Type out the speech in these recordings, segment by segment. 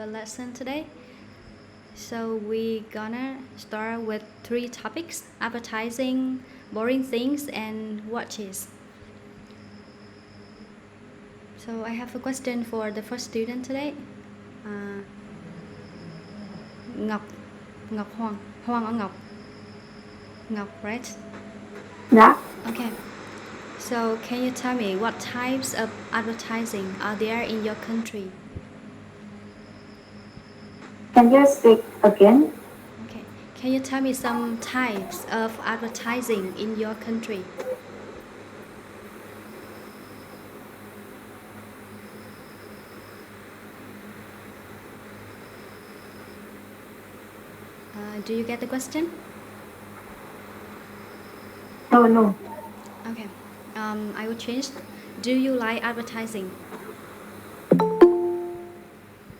our lesson today. So we're gonna start with 3 topics: advertising, boring things, and watches. So I have a question for the first student today. Ngọc Hoàng or Ngọc? Ngọc, right? Yeah. Okay. So can you tell me what types of advertising are there in your country? Can you speak again? Okay. Can you tell me some types of advertising in your country? Do you get the question? No. Okay. I will change. Do you like advertising?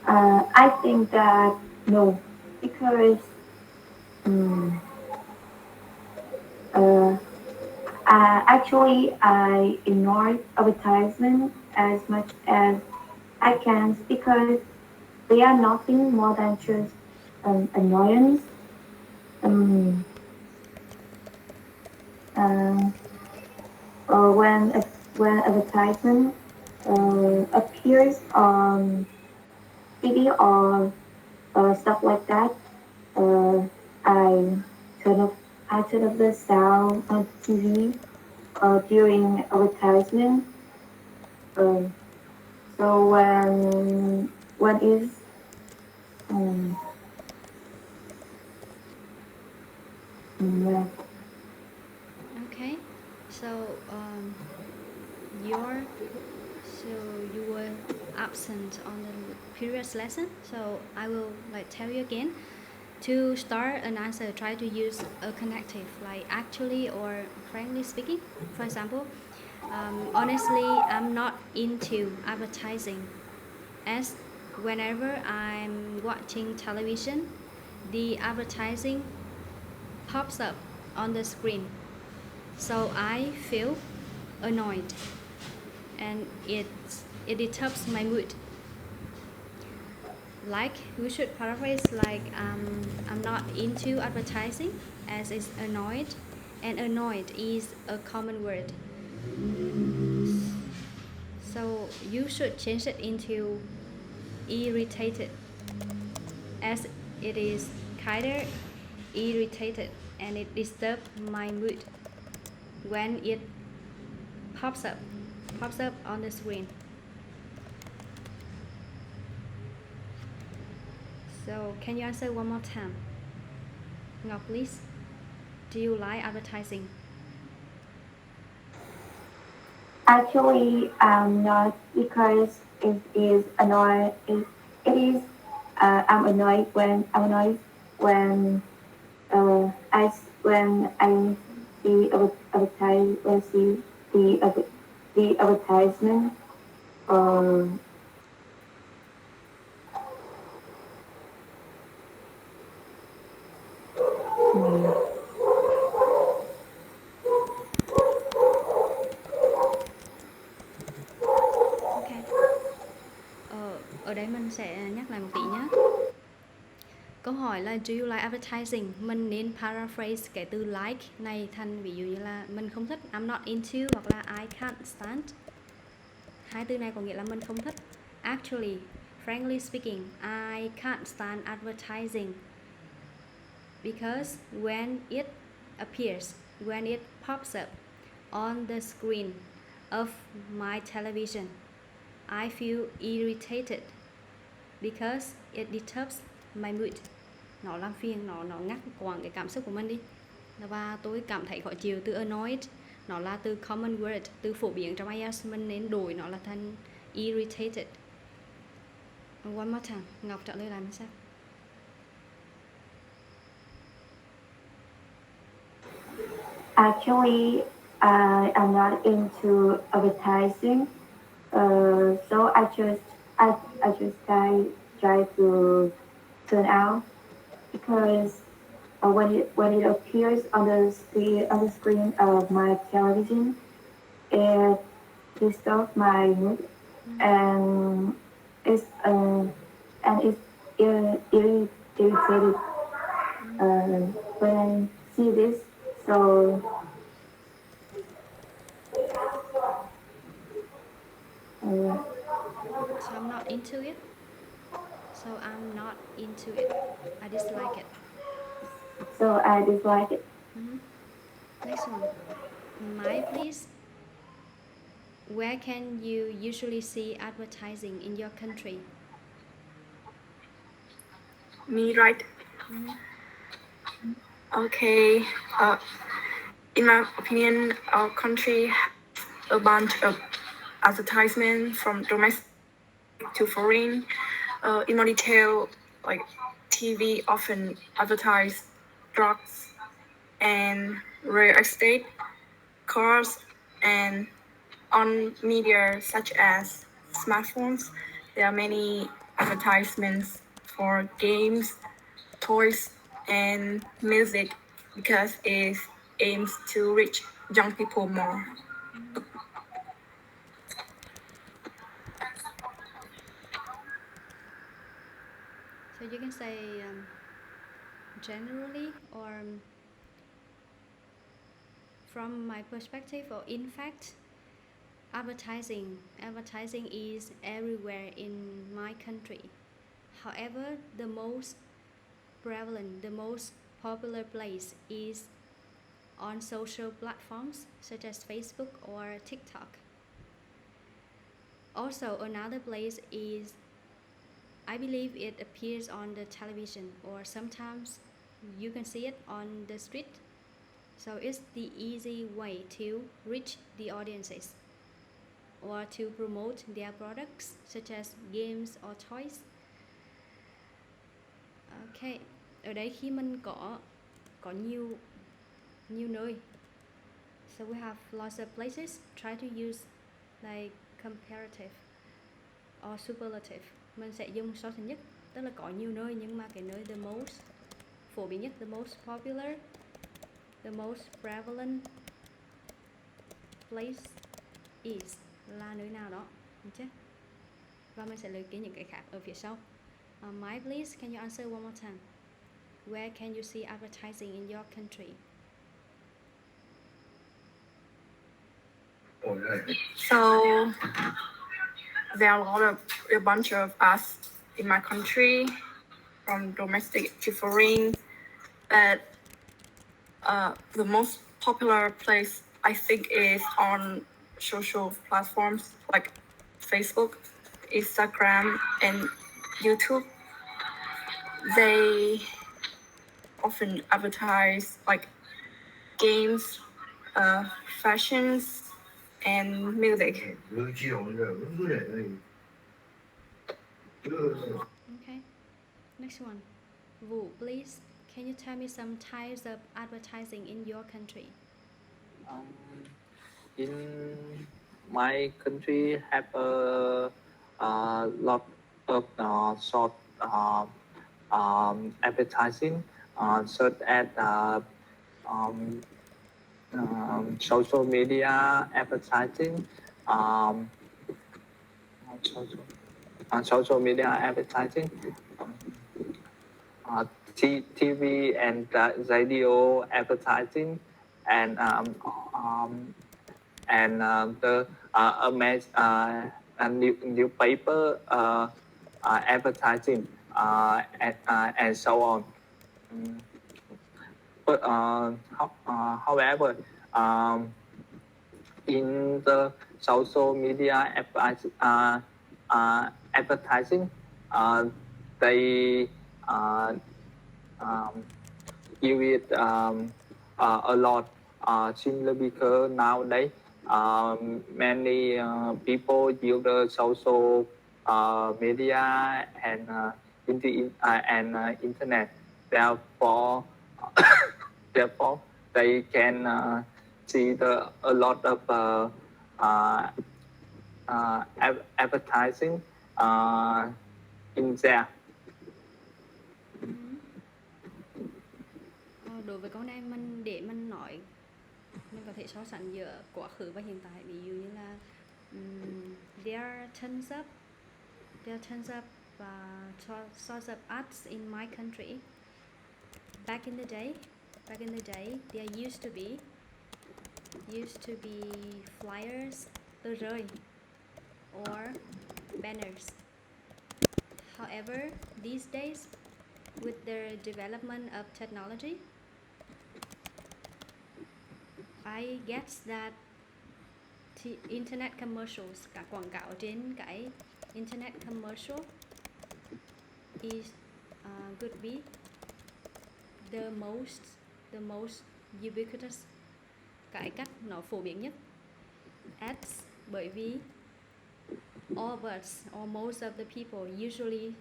I think that no, because actually I ignore advertisement as much as I can because they are nothing more than just annoyance. When advertisement appears on TV or stuff like that, I turn off I turn off the sound on TV during advertisement. Uh, so when is um, yeah. Okay. So you're so you were absent on the previous lesson. So I will tell you again. To start an answer, try to use a connective like actually or frankly speaking. For example, honestly, I'm not into advertising, as whenever I'm watching television, the advertising pops up on the screen. So I feel annoyed and it disturbs my mood. Like we should paraphrase like I'm not into advertising as it's annoyed, and annoyed is a common word. So you should change it into irritated, as it is kinda irritated and it disturbs my mood when it pops up on the screen. So can you answer one more time? Ngọc, please. Do you like advertising? Actually, not because it is annoying. It is. I'm annoyed when when I see the advertisement. Um, Ok. Ở đây mình sẽ nhắc lại một tí nhé. Câu hỏi là do you like advertising? Mình nên paraphrase cái từ like này thành ví dụ như là mình không thích, I'm not into, hoặc là I can't stand. Hai từ này có nghĩa là mình không thích. Actually, frankly speaking, I can't stand advertising because when it appears, when it pops up on the screen of my television, I feel irritated because it disturbs my mood. Nó làm phiền, nó ngắt quãng cái cảm xúc của mình đi. Và tôi cảm thấy khó chịu. Từ annoyed nó là từ common word, từ phổ biến trong IELTS, mình nên đổi nó là thành irritated. One more time. Ngọc trả lời lại mình sao? Actually, I am not into advertising, so I just try to turn out because when it appears on the screen of my television, it disturbs my mood and it's irritated when I see this. So So I'm not into it. So I'm not into it. I dislike it. so I dislike it. Next one. My please. Where can you usually see advertising in your country? Me, right? Okay. In my opinion, our country has a bunch of advertisements from domestic to foreign. In more detail, like TV often advertise drugs and real estate, cars, and on media such as smartphones, there are many advertisements for games, toys, and music because it aims to reach young people more. So you can say generally or from my perspective or in fact advertising is everywhere in my country. However, the most prevalent, the most popular place is on social platforms such as Facebook or TikTok. Also, another place is, I believe it appears on the television or sometimes you can see it on the street. So it's the easy way to reach the audiences or to promote their products such as games or toys. Ok, ở đây khi mình có nhiều nơi. So we have lots of places. Try to use like comparative or superlative. Mình sẽ dùng so sánh nhất, tức là có nhiều nơi nhưng mà cái nơi the most phổ biến nhất, the most popular, the most prevalent place is là nơi nào đó, được chưa? Và mình sẽ liệt kê những cái khác ở phía sau. Mai, please, can you answer one more time? Where can you see advertising in your country? So there are a bunch of us in my country, from domestic to foreign. But the most popular place I think is on social platforms like Facebook, Instagram, and YouTube. They often advertise like games, fashions, and music. Okay, next one. Vu, please, can you tell me some types of advertising in your country? In my country have a lot of short advertising such as um, social media advertising, social media advertising, TV and radio advertising, and the newspaper advertising and so on. But however, in the social media advertising, they give it a lot similar because nowadays many people use the social media and internet. Therefore, therefore they can see a lot of advertising in there. Đối với câu này để mình nói, mình có thể so sánh giữa quá khứ và hiện tại. Ví dụ như là there are tons of source of ads in my country. Back in the day, there used to be flyers, tờ rơi, or banners. However, these days, with the development of technology, I guess that the internet commercials, cả quảng cáo trên cái internet commercial is could be the most ubiquitous, cái cách nó phổ biến nhất. Ads, bởi vì all of us or most of the people usually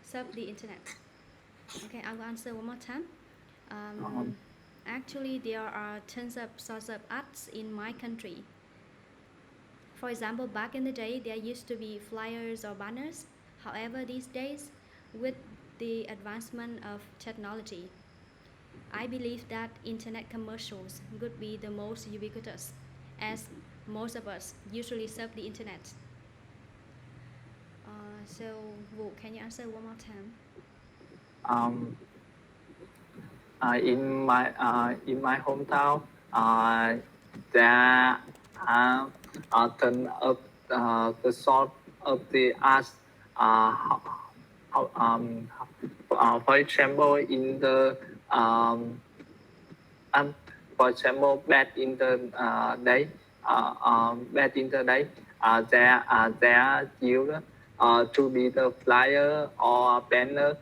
surf the internet. Okay, I will answer one more time. Actually, there are tons of sources of ads in my country. For example, back in the day, there used to be flyers or banners. However, these days, with the advancement of technology, I believe that internet commercials would be the most ubiquitous, as most of us usually surf the internet. So, Vũ, can you answer one more time? In my hometown, there are ton of the sort of the arts. For example, in the for example, back in the day, there used to be the flyer or banner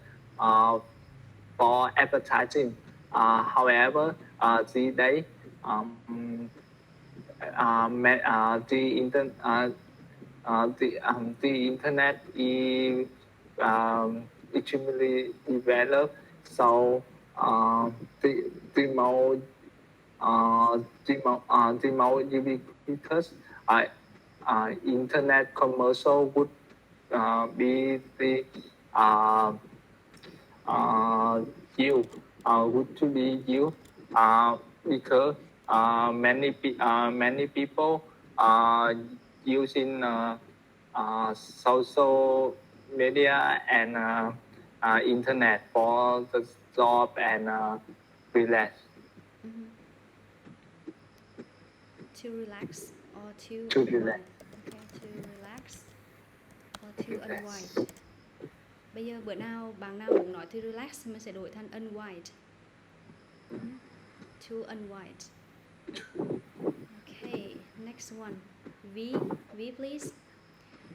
for advertising. However, these days, the internet is extremely developed, so the more ubiquitous internet commercial would be the you would to be you because many people using social media and internet for the job and relax. Mm-hmm. To relax or to relax. Okay, to relax or to unwind. Bây giờ bữa nào bạn nào muốn nói to relax mình sẽ đổi thành unwind. To unwind. Okay, next one. V, please.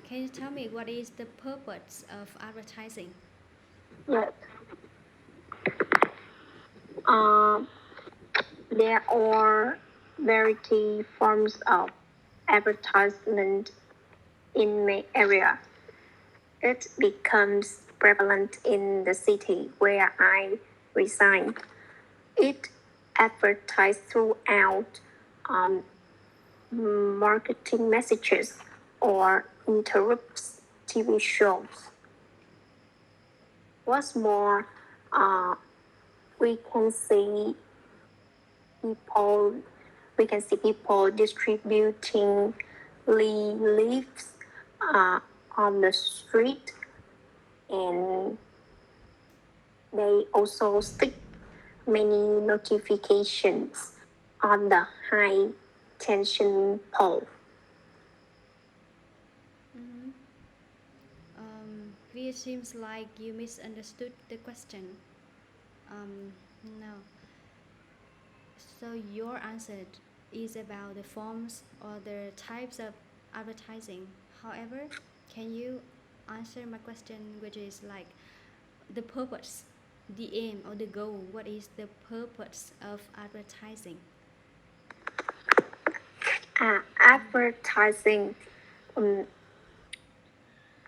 Can you tell me what is the purpose of advertising? Yes. There are variety forms of advertisement in my area. It becomes prevalent in the city where I reside. It advertises throughout marketing messages or interrupts TV shows. What's more, we can see people distributing leaves on the street, and they also stick many notifications on the high tension pole. It seems like you misunderstood the question. No. So your answer is about the forms or the types of advertising. However, can you answer my question, which is like the purpose, the aim or the goal? What is the purpose of advertising?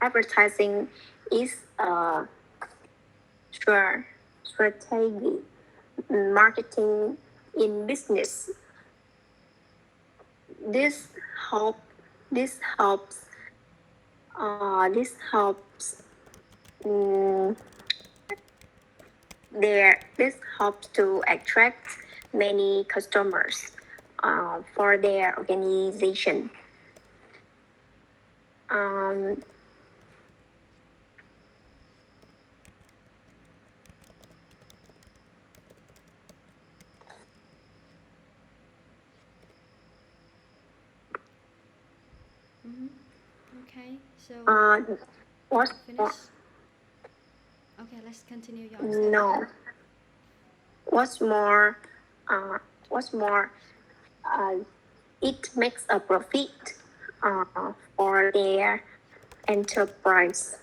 Advertising is a strategy marketing in business. This helps to attract many customers for their organization. Okay, so What's more, finish. Okay, let's continue your statement. no. What's more, it makes a profit for their enterprise.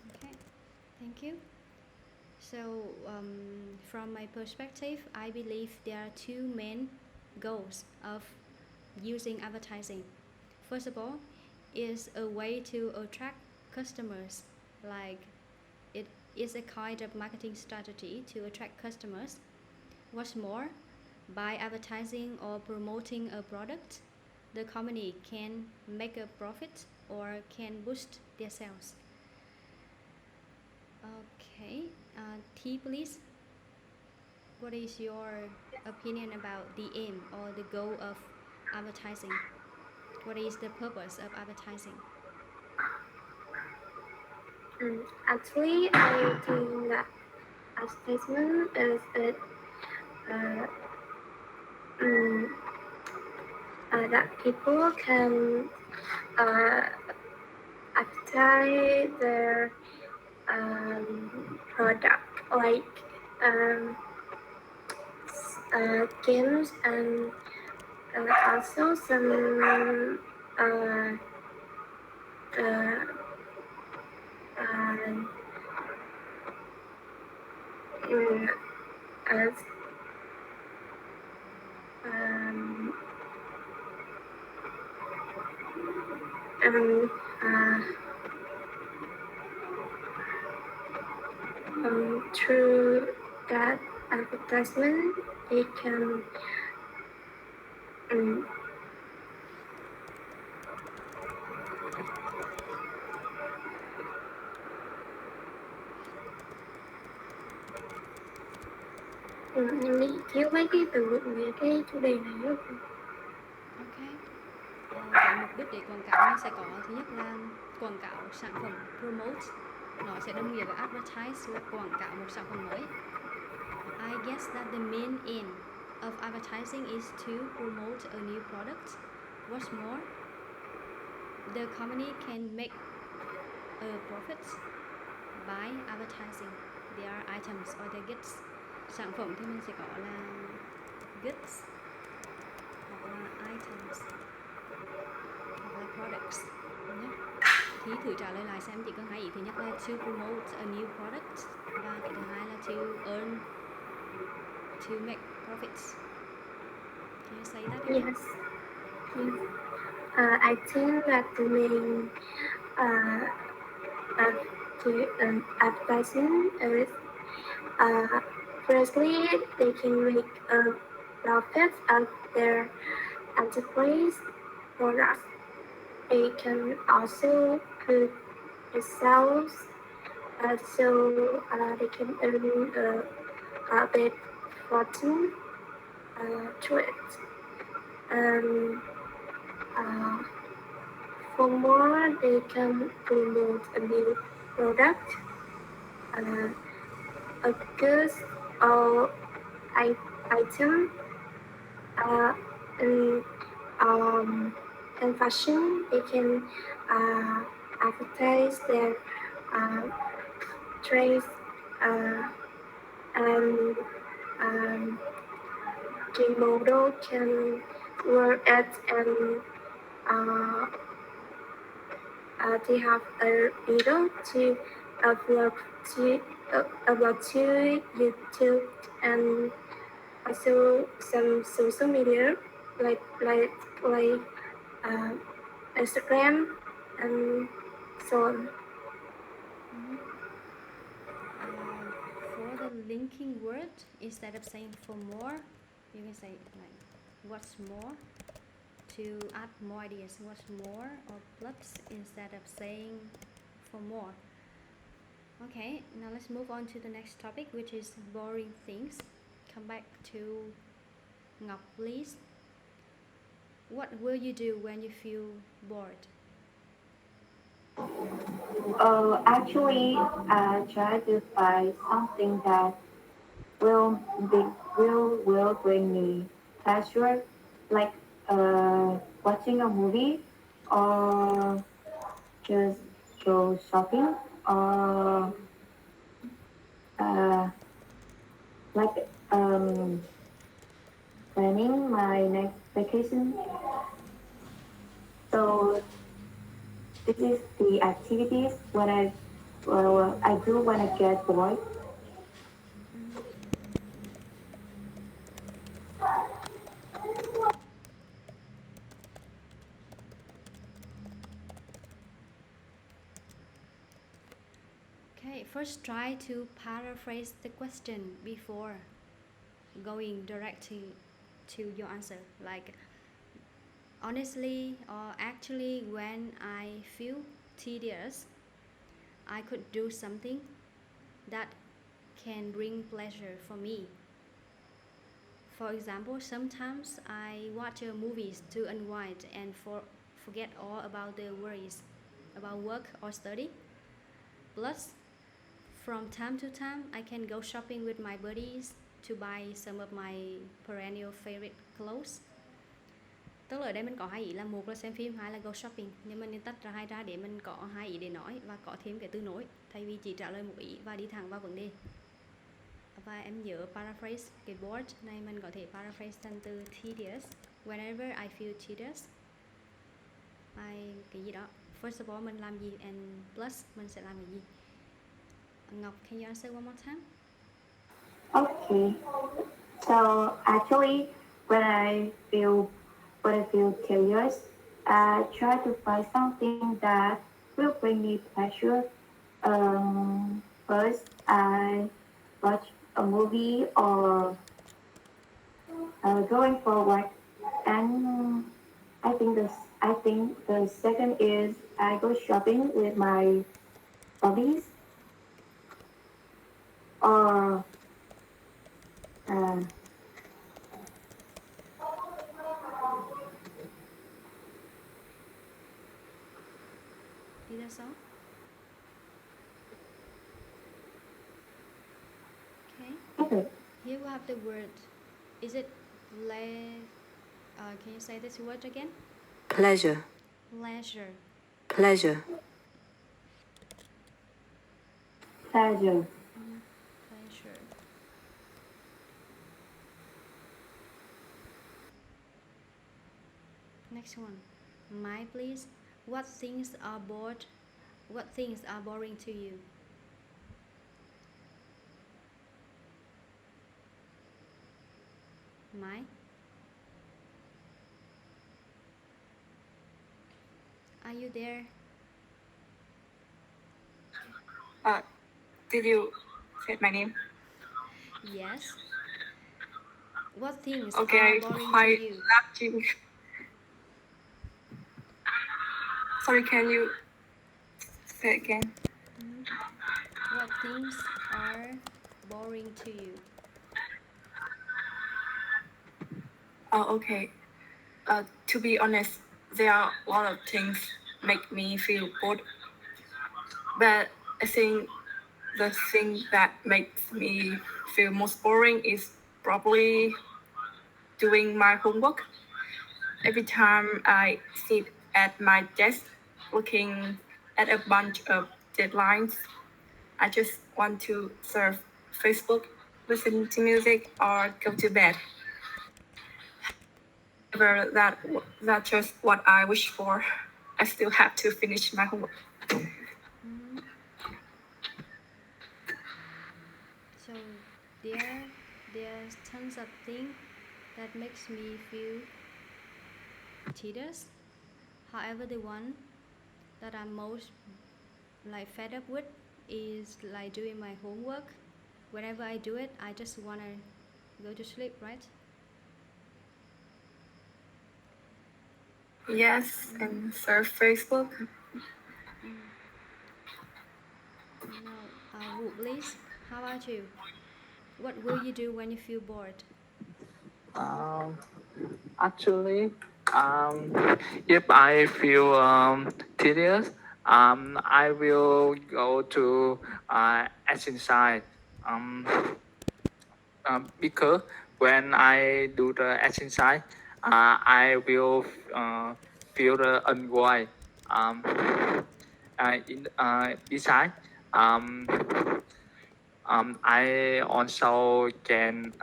Okay, thank you. So, from my perspective, I believe there are two main goals of using advertising. First of all, is a way to attract customers, like it is a kind of marketing strategy to attract customers. What's more, by advertising or promoting a product, the company can make a profit or can boost their sales. Okay, T, please. What is your opinion about the aim or the goal of advertising? What is the purpose of advertising? Actually, I think that advertisement is that people can advertise their product, like games and also some as through that advertisement, they can em nghĩ thiếu mấy cái từ vựng về cái chủ đề này nữa. Ok. Cái mục đích để quảng cáo nó sẽ có thứ nhất là quảng cáo sản phẩm, promote, nó sẽ đồng nghĩa với advertise là quảng cáo một sản phẩm mới. I guess that the main aim of advertising is to promote a new product. What's more, the company can make a profit by advertising their items or their goods. Sản phẩm thì mình sẽ có là goods hoặc là items hoặc là products nhé. Thì thử trả lời lại xem, chỉ cần hai ý. Thứ nhất là to promote a new product và cái thứ hai là to make profits. Can you say that again? Yes. I think that the main advertisement is firstly they can make a profit of their enterprise products. They can also put the sales so they can earn a bit fortune through it. For more, they can promote a new product, a good or item, in fashion. They can advertise their trades and the model can work at and they have a video to upload to YouTube and also some social media like Instagram and so on. For the linking word, instead of saying for more, you can say like what's more, to add more ideas, what's more, or plus instead of saying for more. Okay, now let's move on to the next topic, which is boring things. Come back to Ngọc, please. What will you do when you feel bored? Actually, I try to find something that will bring me pleasure. like watching a movie or just go shopping or uh, like planning my next vacation. So this is the activities I do when I get bored. Okay, first try to paraphrase the question before going directly to your answer. Like, honestly or actually, when I feel tedious, I could do something that can bring pleasure for me. For example, sometimes I watch movies to unwind and forget all about the worries about work or study. Plus, from time to time, I can go shopping with my buddies to buy some of my perennial favorite clothes. Tức là ở đây mình có hai ý là một là xem phim, hai là go shopping. Nhưng mình nên tách ra hai ra để mình có hai ý để nói và có thêm cái từ nối thay vì chỉ trả lời một ý và đi thẳng vào vấn đề. Và em nhớ paraphrase cái bored này mình có thể paraphrase thành từ tedious. Whenever I feel tedious, cái gì đó. First of all mình làm gì and plus mình sẽ làm cái gì. Ngọc, can you answer one more time? Okay. So actually, when I feel curious, I try to find something that will bring me pleasure. First, I watch a movie or going for a walk, and I think the second is I go shopping with my hobbies or uh, Is that so? Okay. Here we have the word. Is it can you say this word again? Pleasure. Leisure. Pleasure. pleasure. Pleasure. Next one. My please. What things are boring to you? My. Are you there? Did you say my name? Yes. What things Okay, are I boring to quite you? laughed you. Sorry, can you say again? What things are boring to you? Oh, okay. To be honest, there are a lot of things make me feel bored. But I think the thing that makes me feel most boring is probably doing my homework. Every time I sit at my desk looking at a bunch of deadlines, I just want to surf Facebook, listen to music, or go to bed. However, that's just what I wish for. I still have to finish my homework. So there's tons of things that makes me feel tedious. However, the one that I'm most fed up with is doing my homework. Whenever I do it, I just wanna go to sleep, right? Yes, and surf Facebook. Now, Wu, please. How about you? What will you do when you feel bored? Actually, if I feel tedious, I will go to exercise. Because when I do the exercise, I will feel unwell. Besides, I also can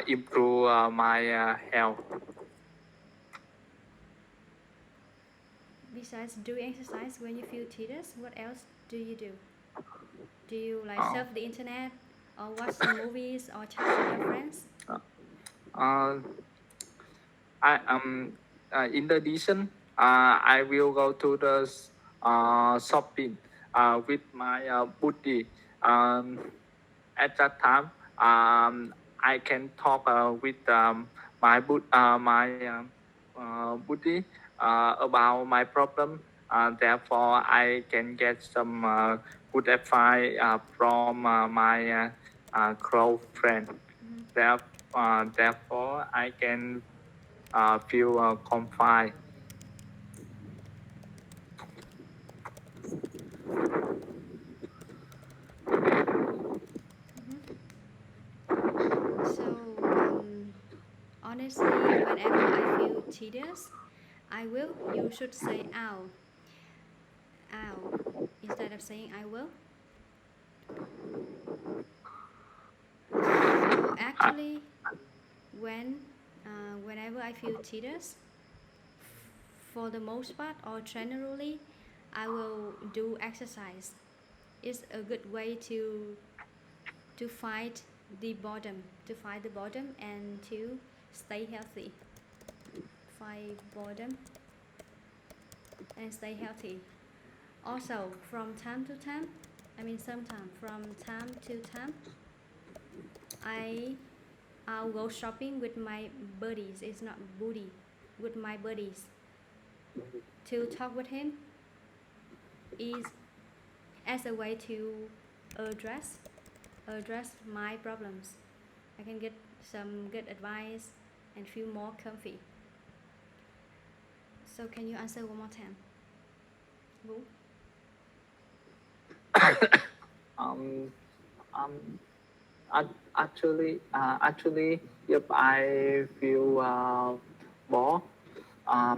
improve my health. Besides doing exercise when you feel tedious, what else do you do? Do you like surf the internet or watch some movies or chat with your friends? Uh, in addition, I will go to the shopping with my buddy. At that time, I can talk with my buddy about my problem. Therefore, I can get some good advice from my close friend. Therefore, I can feel confined. So, honestly, whenever I feel tedious, you should say ow, ow, instead of saying I will. So, actually, whenever I feel tedious, for the most part or generally, I will do exercise. It's a good way to fight the boredom, and to stay healthy. Fight boredom and stay healthy. Also, from time to time, sometimes from time to time, I'll go shopping with my buddies. It's not booty, with my buddies. To talk with him is as a way to address my problems. I can get some good advice and feel more comfy. So can you answer one more time? Vũ? Actually, if I feel bored, I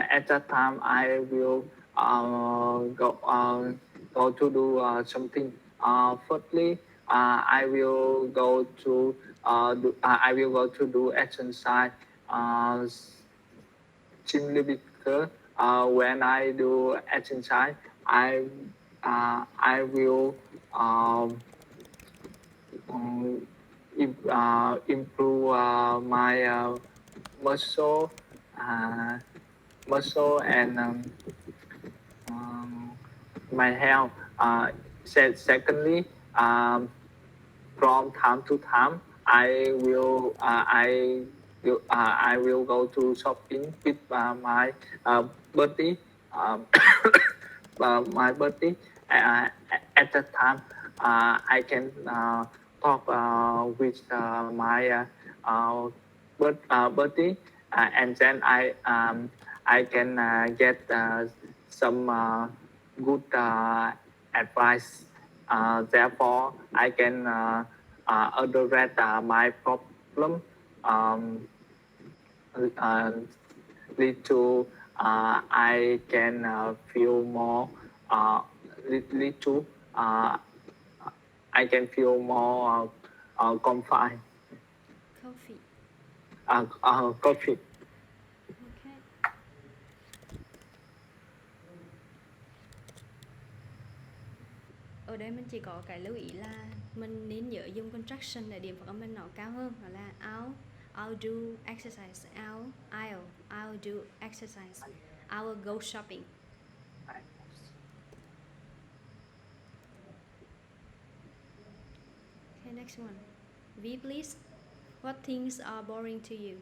at that time I will go to do something. Firstly, I will go to do exercise. Simply because when I do exercise, I will improve my muscle uh, and my health. Secondly, from time to time, I will go to shopping with my buddy. Um, my buddy. At that time, I can talk with my buddy, and then I can get some good advice. Therefore, I can address my problem. Um, Lead to I can feel more lead to I can feel more confined, Coffee. coffee. Okay. Ở đây mình chỉ có cái lưu ý là mình nên nhớ dùng contraction để điểm phát âm mình nó cao hơn, đó là I'll do exercise. I'll do exercise. I will go shopping. Okay, next one. V, please. What things are boring to you?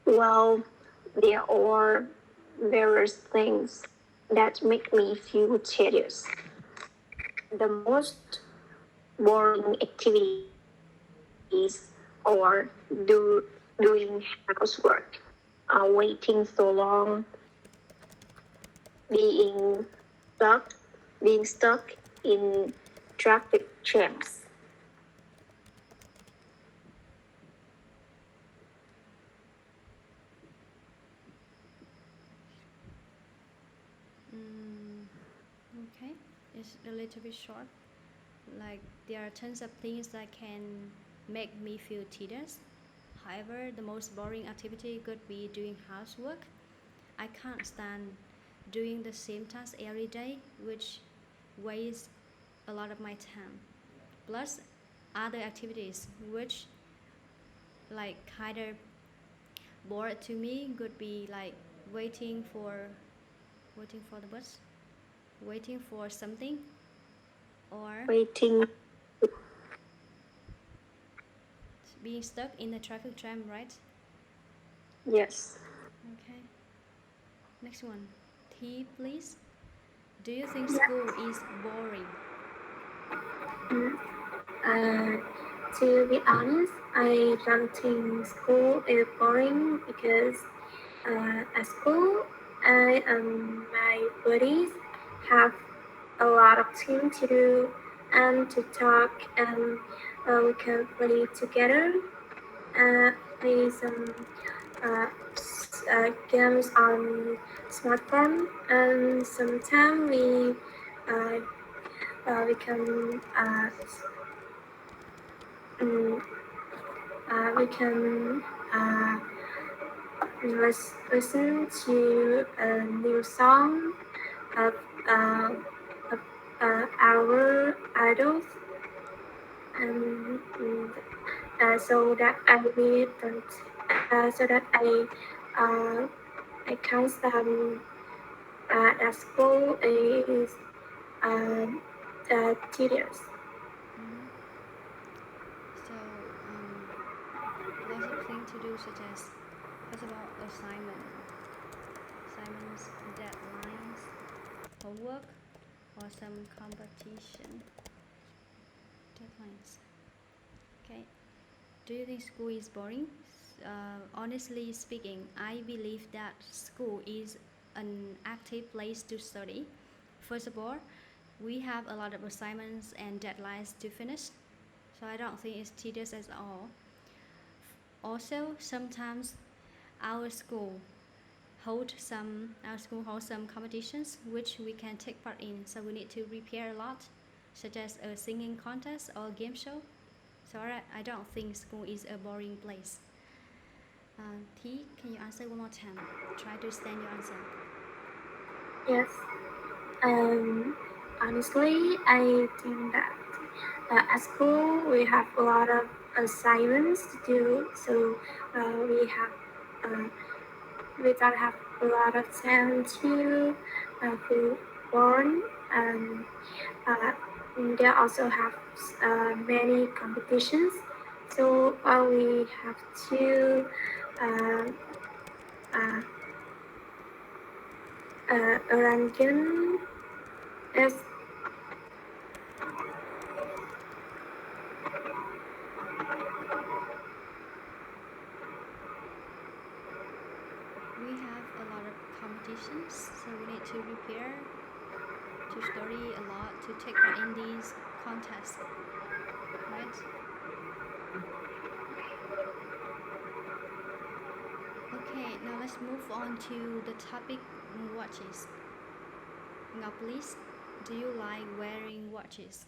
Well, there are various things that make me feel tedious. The most boring activities are doing housework, waiting so long, being stuck in traffic jams, is a little bit short. Like there are tons of things that can make me feel tedious. However, the most boring activity could be doing housework. I can't stand doing the same task every day, which wastes a lot of my time. Plus, other activities which like kind of bored to me could be like waiting for the bus, waiting for something, or Waiting. being stuck in the traffic jam, right? Yes. Okay. Next one. T, please. Do you think school is boring? Uh, to be honest, I don't think school is boring because at school, I and my buddies have a lot of things to do and to talk, and we can play together, play some games on smartphone, and sometimes we can um, we can listen to a new song of, uh, of our idols, and so that I really don't, so that I can't stand that school is uh, tedious. Mhm. So, lots of things to do, such as, first of all, assignments, deadlines, homework, or some competition. Deadlines. Okay. Do you think school is boring? Honestly speaking, I believe that school is an active place to study. First of all, we have a lot of assignments and deadlines to finish, so I don't think it's tedious at all. Also, sometimes our school holds some competitions which we can take part in, so we need to prepare a lot, such as a singing contest or game show. So I don't think school is a boring place. T, can you answer one more time? Try to stand your answer. Yes. Honestly, I think that at school we have a lot of assignments to do, so uh, we don't have a lot of time to feel bored, and uh, they also have many competitions, so we have to uh, uh, arrange as We have a lot of competitions, so we need to prepare, to study a lot, to take part in these contests, right? Okay, now let's move on to the topic watches. Now, please, do you like wearing watches?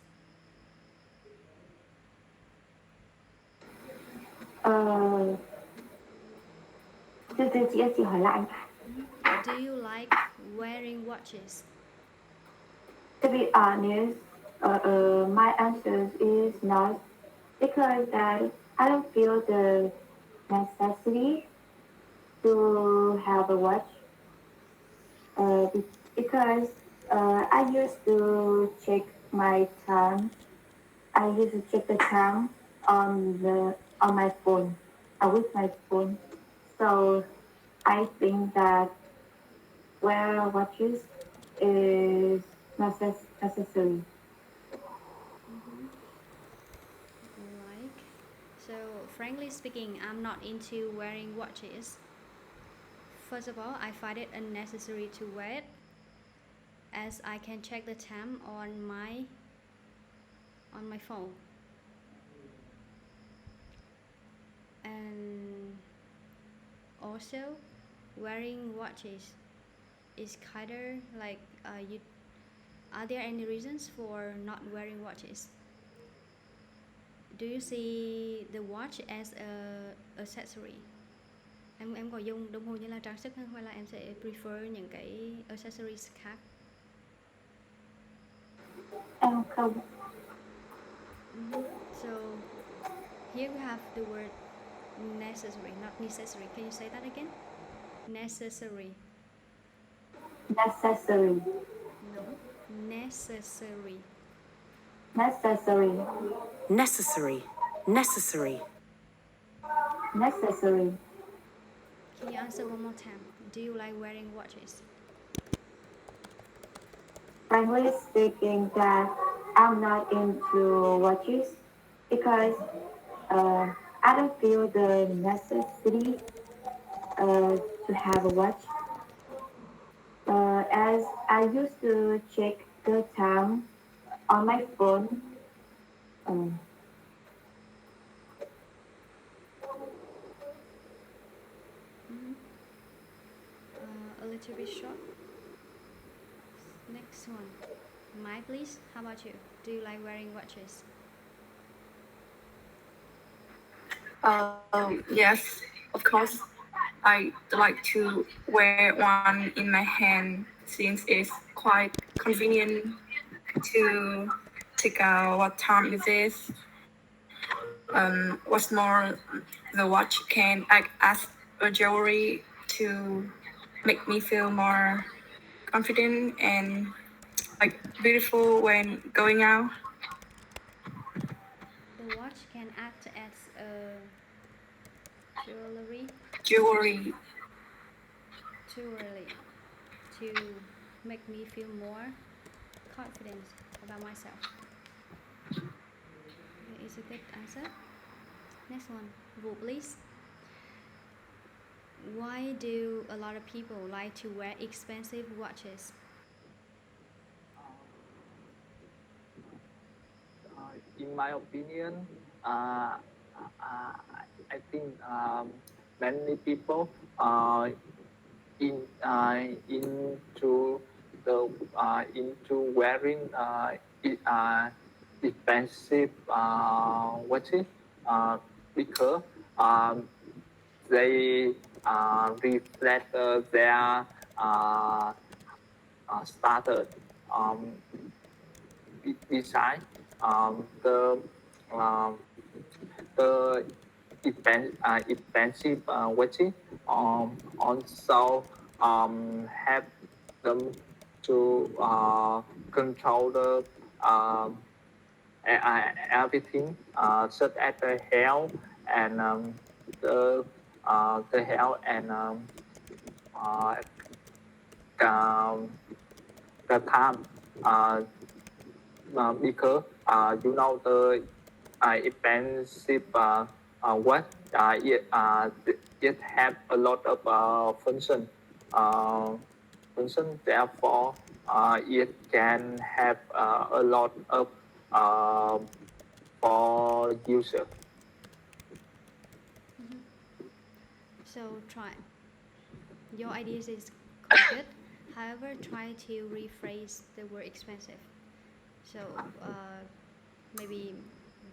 Từ chị ơi, chị hỏi lại. Do you like wearing watches? To be honest, my answer is no, because that I don't feel the necessity to have a watch. Because I used to check my time. I used to check the time on my phone, with my phone. So I think that wear watches is necessary. Like, so frankly speaking, I'm not into wearing watches. First of all, I find it unnecessary to wear it, as I can check the time on my phone. And also, wearing watches is kind of like Are there any reasons for not wearing watches? Do you see the watch as a accessory? Em có dùng đồng hồ như là trang sức không, hay là em sẽ prefer những cái accessories khác? Em không. So here we have the word necessary, not necessary. Can you say that again? Necessary. Necessary. No. Necessary. Necessary. Necessary. Necessary. Necessary. Can you answer one more time? Do you like wearing watches? Frankly speaking, that I'm not into watches because I don't feel the necessity to have a watch. As I used to check the time on my phone. A little bit short. Next one. Mai, please. How about you? Do you like wearing watches? Yes, of course. I like to wear one in my hand since it's quite convenient to check out what time it is. What's more, the watch can act as a jewelry to make me feel more confident and like beautiful when going out. The watch can act as a jewelry to make me feel more confident about myself. Is a good answer. Next one. Vũ, please. Why do a lot of people like to wear expensive watches? In my opinion, I think many people into the into wearing expensive watches because they reflect their started design. The expensive watches also help them to control the everything such as the health and the health and the time because you know the expensive watch it have a lot of function therefore it can have a lot of for user. So try. Your ideas is quite good. However, try to rephrase the word expensive. So maybe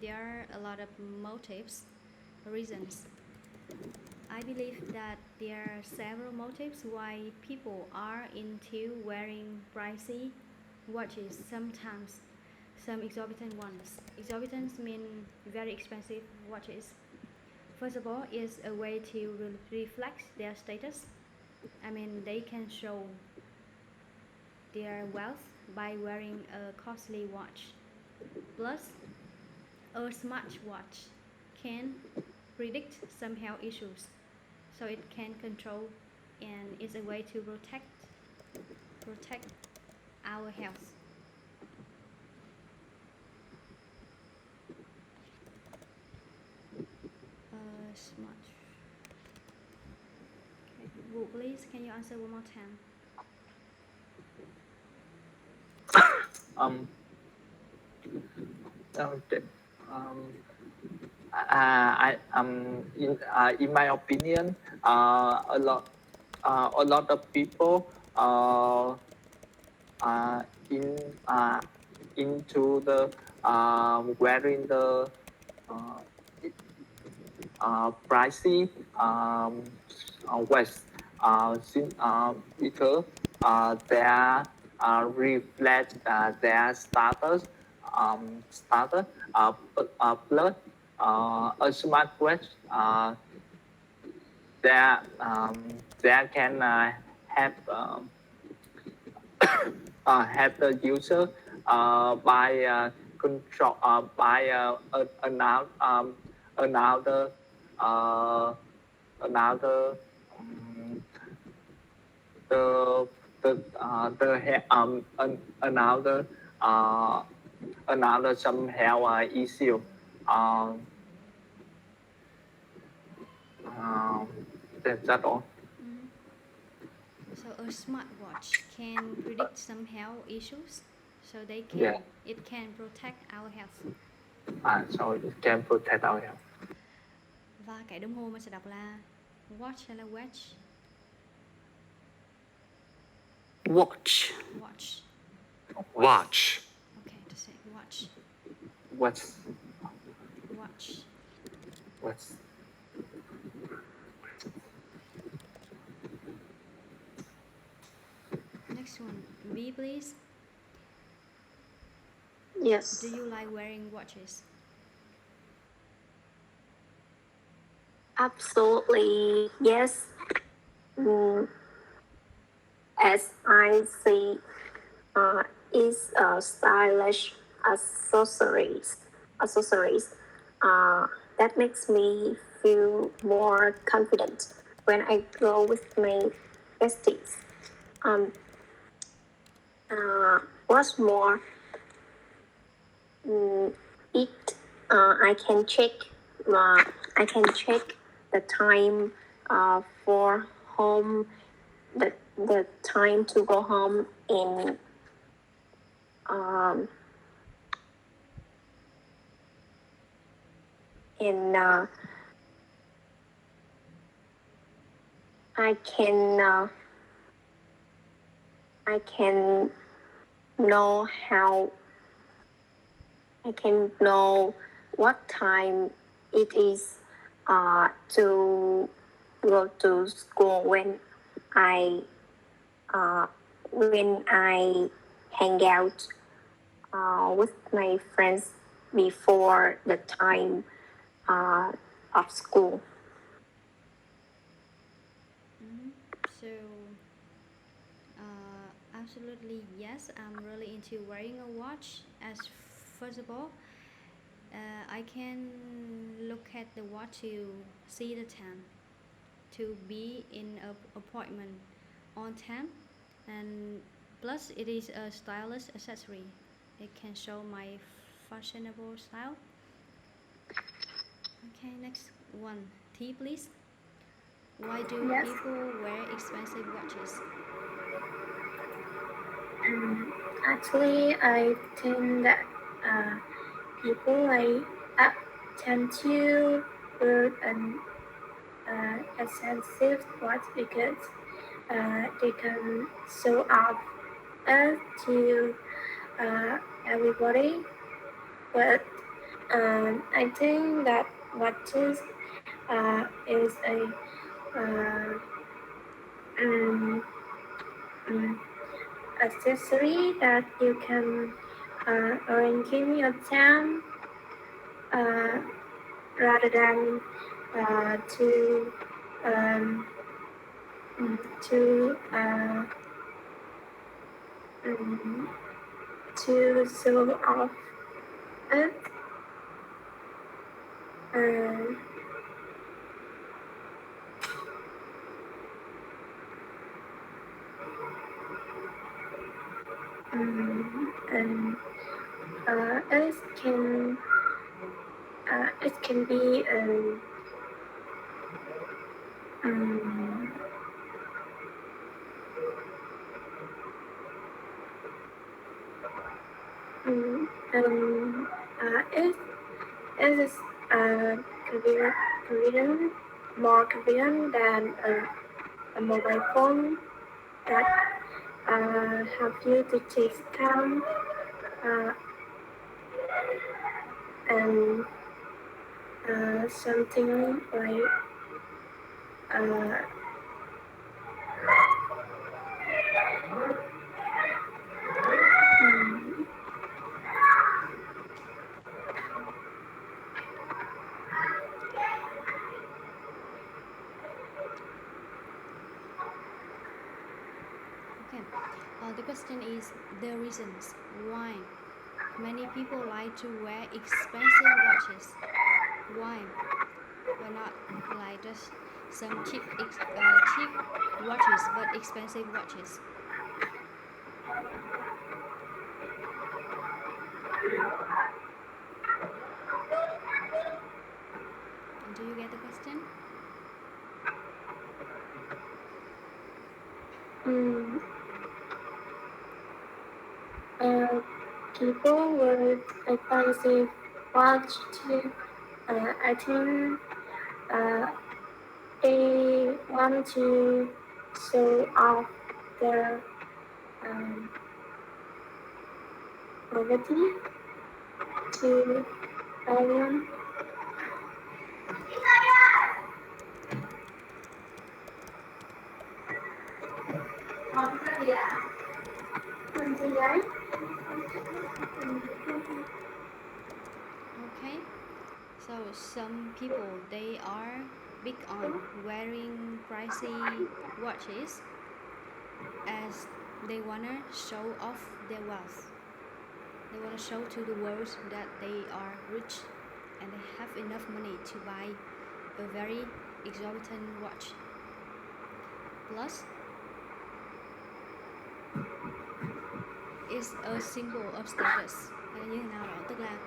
there are a lot of motives, reasons. I believe that there are several motives why people are into wearing pricey watches. Sometimes some exorbitant ones. Exorbitant mean very expensive watches. First of all, is a way to reflect their status. I mean, they can show their wealth by wearing a costly watch. Plus, a smartwatch can predict some health issues, so it can control, and it's a way to protect our health. Smart. Okay. Wu, please, can you answer one more time? In my opinion, a lot of people in into the wearing the pricey vest because they reflect their status plus a smart watch that can have the user by control by another another another some health issue. That's all. So a smartwatch can predict some health issues, so Yeah. it can protect our health. So it can protect our health. Và cái đồng hồ mình sẽ đọc là watch hay là watch? Watch. Watch. Watch. Okay, to say watch. What's Next one, B please. Yes. Do you like wearing watches? Absolutely, yes. As I see, is stylish accessories. That makes me feel more confident when I go with my besties. What's more, I can check the time for home, the time to go home in I can know what time it is to go to school when I hang out with my friends before the time of school. So, absolutely yes, I'm really into wearing a watch. As first of all, I can look at the watch to see the time, to be in an appointment on time, and plus it is a stylish accessory. It can show my fashionable style. Okay, next one, T please. Why do Yes. people wear expensive watches? Actually, I think that people tend to wear an expensive watch because they can show off to everybody. But I think that watches is a accessory that you can arrange in your time rather than to show off it. And it can be it is convenient, more convenient than a mobile phone that have you to take time and something like Okay. The question is the reasons why many people like to wear expensive watches. Why? Why not like just some cheap watches but expensive watches? Do you get the question? people with expensive watch too. I think they want to show off their poverty to everyone. Okay. So some people they are big on wearing pricey watches as they wanna show off their wealth. They wanna show to the world that they are rich and they have enough money to buy a very exorbitant watch. Plus, is a symbol of status. Hay là như thế nào đó, tức là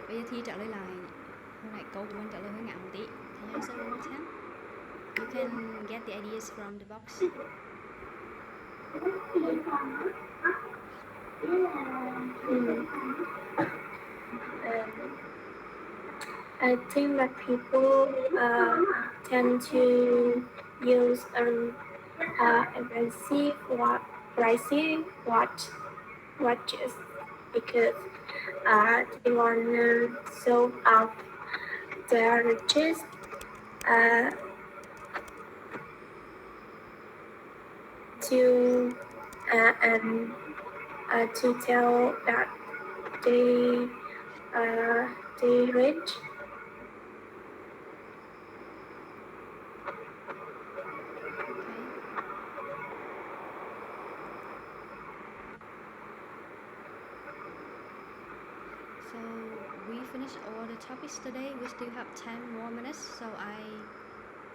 bây giờ Thi trả lời lại hồi nãy câu của mình trả lời hơi ngắn một tí. Can you answer one more time? You can get the ideas from the box. I think that people tend to use expensive pricey watches because they want to show off their riches to and to tell that they rich. So we finished all the topics today. We still have 10 more minutes, so I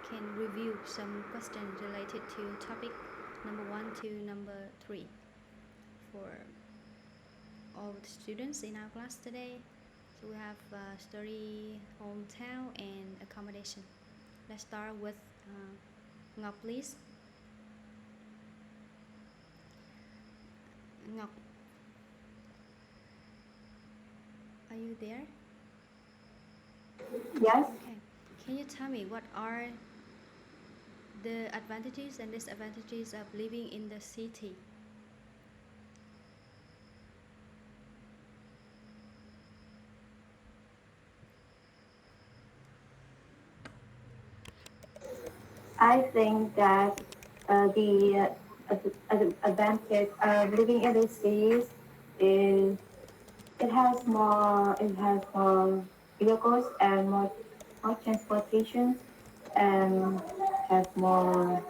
can review some questions related to topic number 1 to number 3 for all the students in our class today. So we have study, hometown, and accommodation. Let's start with Ngọc, please. Ngọc, are you there? Yes. Okay. Can you tell me what are the advantages and disadvantages of living in the city? I think that the advantage of living in the cities is it has more vehicles and more transportation and has more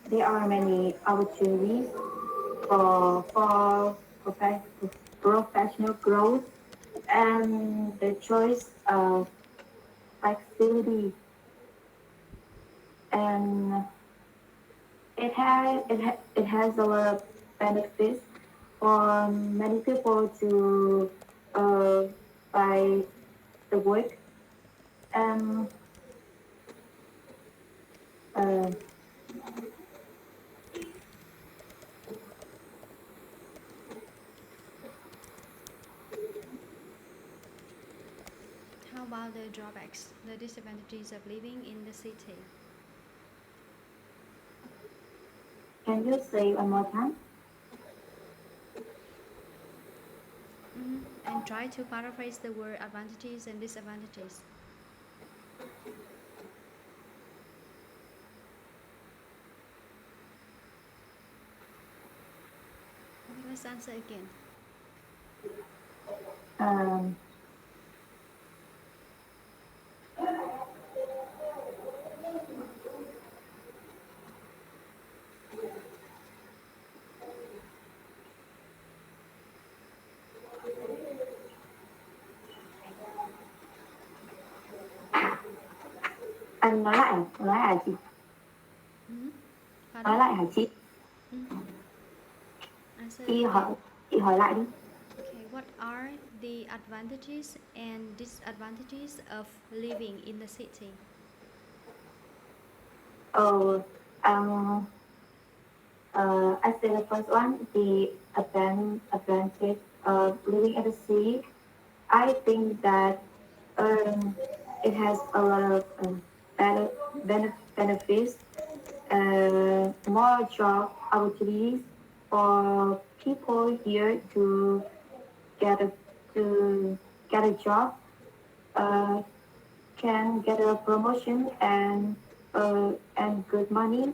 there are many opportunities for professional growth and the choice of flexibility, and it has a lot of benefits for many people to buy the work and How about the drawbacks, the disadvantages of living in the city? Can you say one more time? And try to paraphrase the word advantages and disadvantages. Okay, let's answer again. Anh nói lại hả chị? Pardon? Nói lại hả chị? Answer Chị again. hỏi lại đi. Okay, what are the advantages and disadvantages of living in the city? I say the first one, the advantage of living in the city. I think that it has a lot of benefits, more job opportunities for people here to get a job, can get a promotion and good money.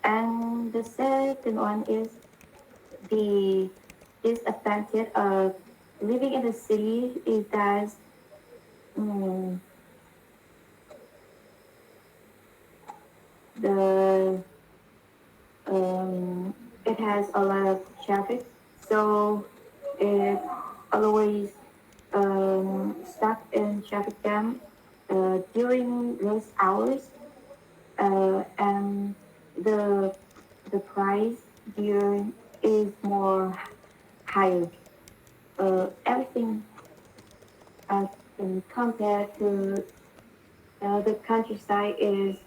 And the second one is the disadvantage of living in the city is that it has a lot of traffic, so it always stuck in traffic jam during those hours, and the price here is more higher. Everything compared to the countryside is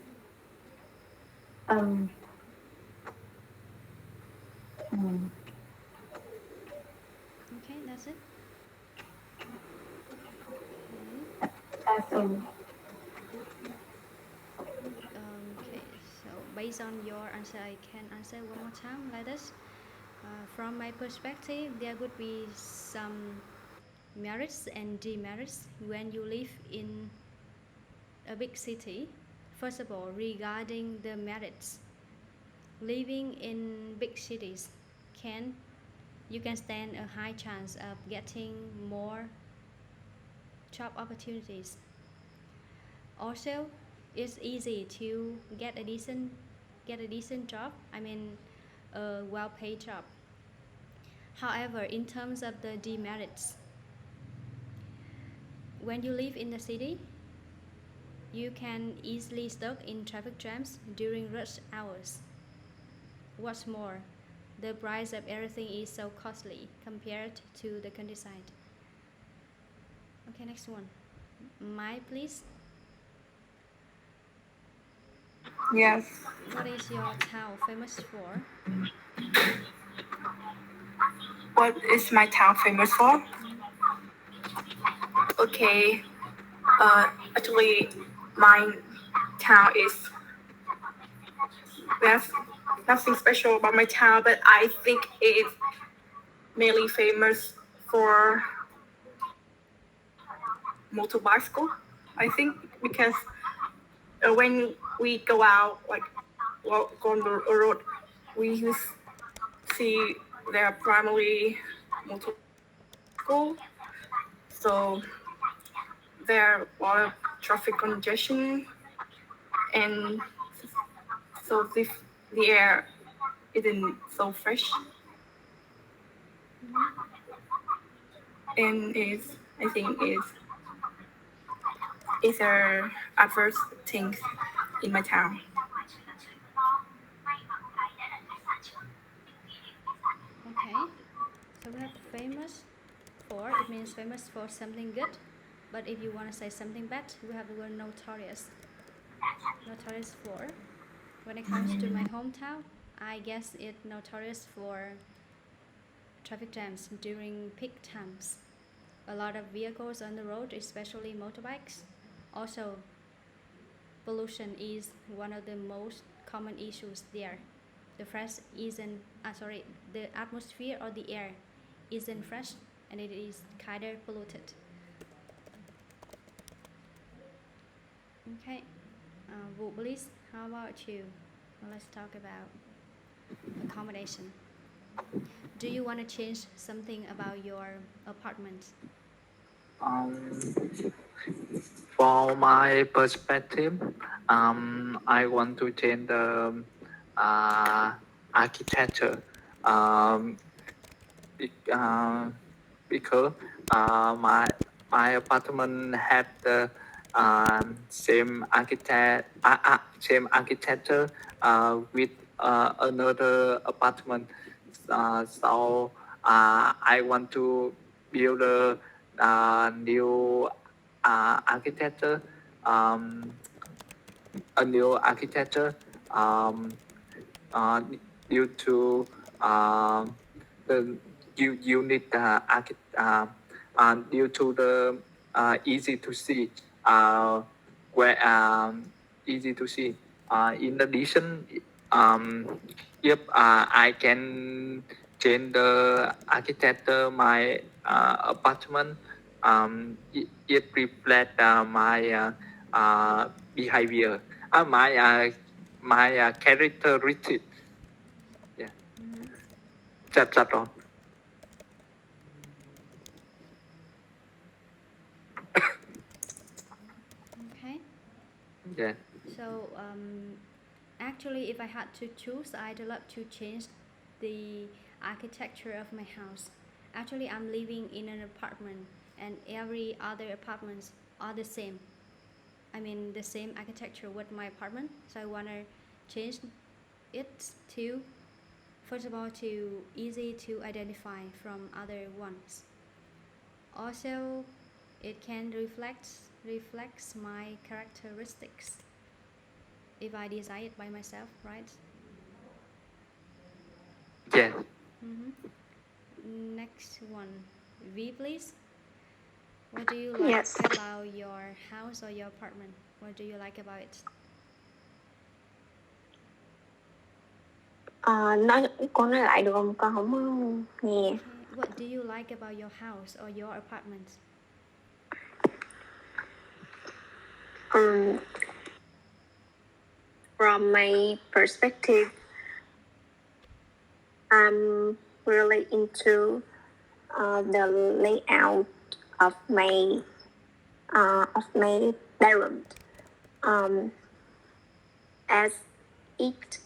Okay, that's it. that's Okay, so based on your answer, I can answer one more time like this. From my perspective, there would be some merits and demerits when you live in a big city. First of all, regarding the merits, living in big cities you can stand a high chance of getting more job opportunities. Also, it's easy to get a decent job. I mean, a well-paid job. However, in terms of the demerits, when you live in the city, you can easily stuck in traffic jams during rush hours. What's more, the price of everything is so costly compared to the countryside. Okay, next one. Mai, please. Yes. What is your town famous for? What is my town famous for? Okay. Actually, my town is there's nothing special about my town, but I think it is mainly famous for motorbicycle. I think because when we go out, like walk on the road, we used see their primary motorbicycle. So there are a lot of traffic congestion, and so the air isn't so fresh. And I think it's a adverse thing in my town. Okay, so we have famous for, it means famous for something good. But if you want to say something bad, we have the word notorious. Notorious for. When it comes to my hometown, I guess it's notorious for traffic jams during peak times. A lot of vehicles on the road, especially motorbikes. Also, pollution is one of the most common issues there. The atmosphere or the air isn't fresh and it is kind of polluted. Okay, Vũ, please, how about you? Let's talk about accommodation. Do you want to change something about your apartment? For my perspective, I want to change the architecture because my apartment had the same architecture with another apartment. So I want to build a new architecture, a new architecture due to the unit due to the easy to see easy to see. In addition, if I can change the architecture my apartment, it reflect my behavior, my characteristic. Yeah, that's all. Okay. Yeah. So actually, if I had to choose, I'd love to change the architecture of my house. Actually, I'm living in an apartment, and every other apartments are the same. I mean, the same architecture with my apartment. So I wanna change it to, first of all, to easy to identify from other ones. Also, it can reflects my characteristics if I design it by myself, right? Yes. Next one, V, please. What do you like Yes. about your house or your apartment? What do you like about it? Con nói lại được không? Con không nghe. Okay. What do you like about your house or your apartment? From my perspective, I'm really into the layout of my bedroom. As it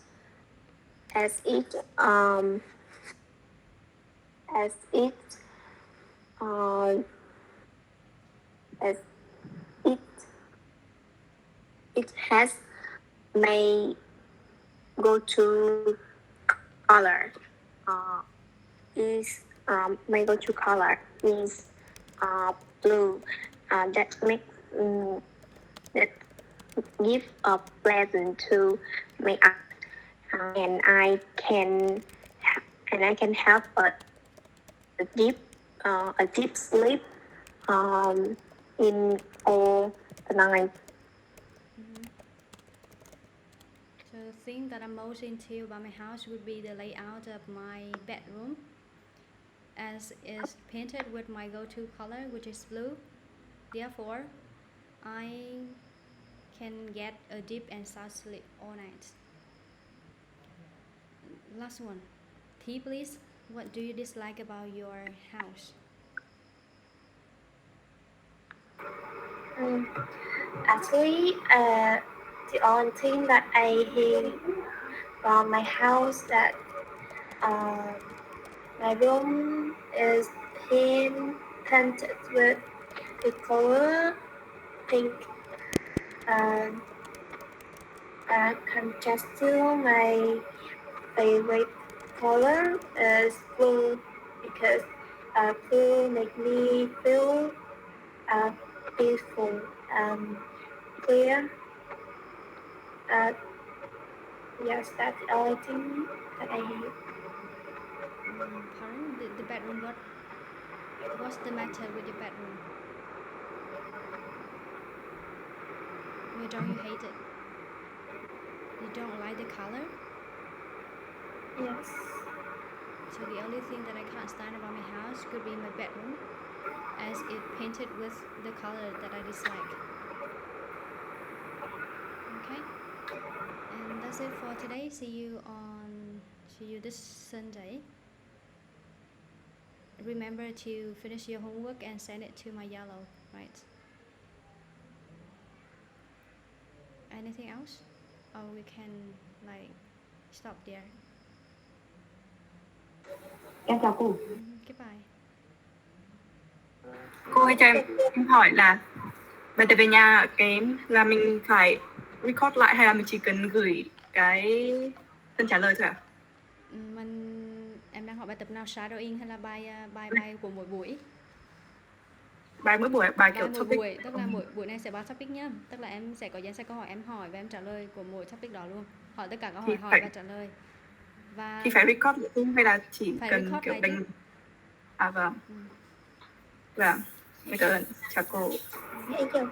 has my go-to color. My go-to color is blue. That give a pleasant to my eye, and I can have a deep sleep in all the night. So the thing that I'm most into about my house would be the layout of my bedroom, as is painted with my go-to color, which is blue. Therefore, I can get a deep and sound sleep all night. Last one, T, please. What do you dislike about your house? Actually, the only thing that I hate about my house that my room is painted with the color pink. Contrast to my favorite color is blue because blue make me feel peaceful and clear. Yes, that's the only thing that I hate. Pardon? The your bedroom? What's the matter with your bedroom? Why don't you hate it? You don't like the color? Yes. So the only thing that I can't stand about my house could be my bedroom, as it painted with the color that I dislike. Okay, and that's it for today. See you this Sunday. Remember to finish your homework and send it to my yellow, right? Anything else? Or we can like stop there. Em chào cô. Goodbye. Cô ơi cho em hỏi là bài tập về nhà cái là mình phải record lại hay là mình chỉ cần gửi cái phần trả lời thôi ạ? Em đang hỏi bài tập nào, shadowing hay là bài của mỗi buổi? Bài mỗi buổi, bài kiểu Mỗi topic. buổi, tức là mỗi buổi này sẽ 3 topic nhá. Tức là em sẽ có danh sách câu hỏi em hỏi và em trả lời của mỗi topic đó luôn. Hỏi tất cả câu hỏi và trả lời. Và thì phải record lại hay là chỉ phải cần record kiểu lại đánh? chứ. À vâng. Vâng. Cảm ơn. Chào cô. Thank you.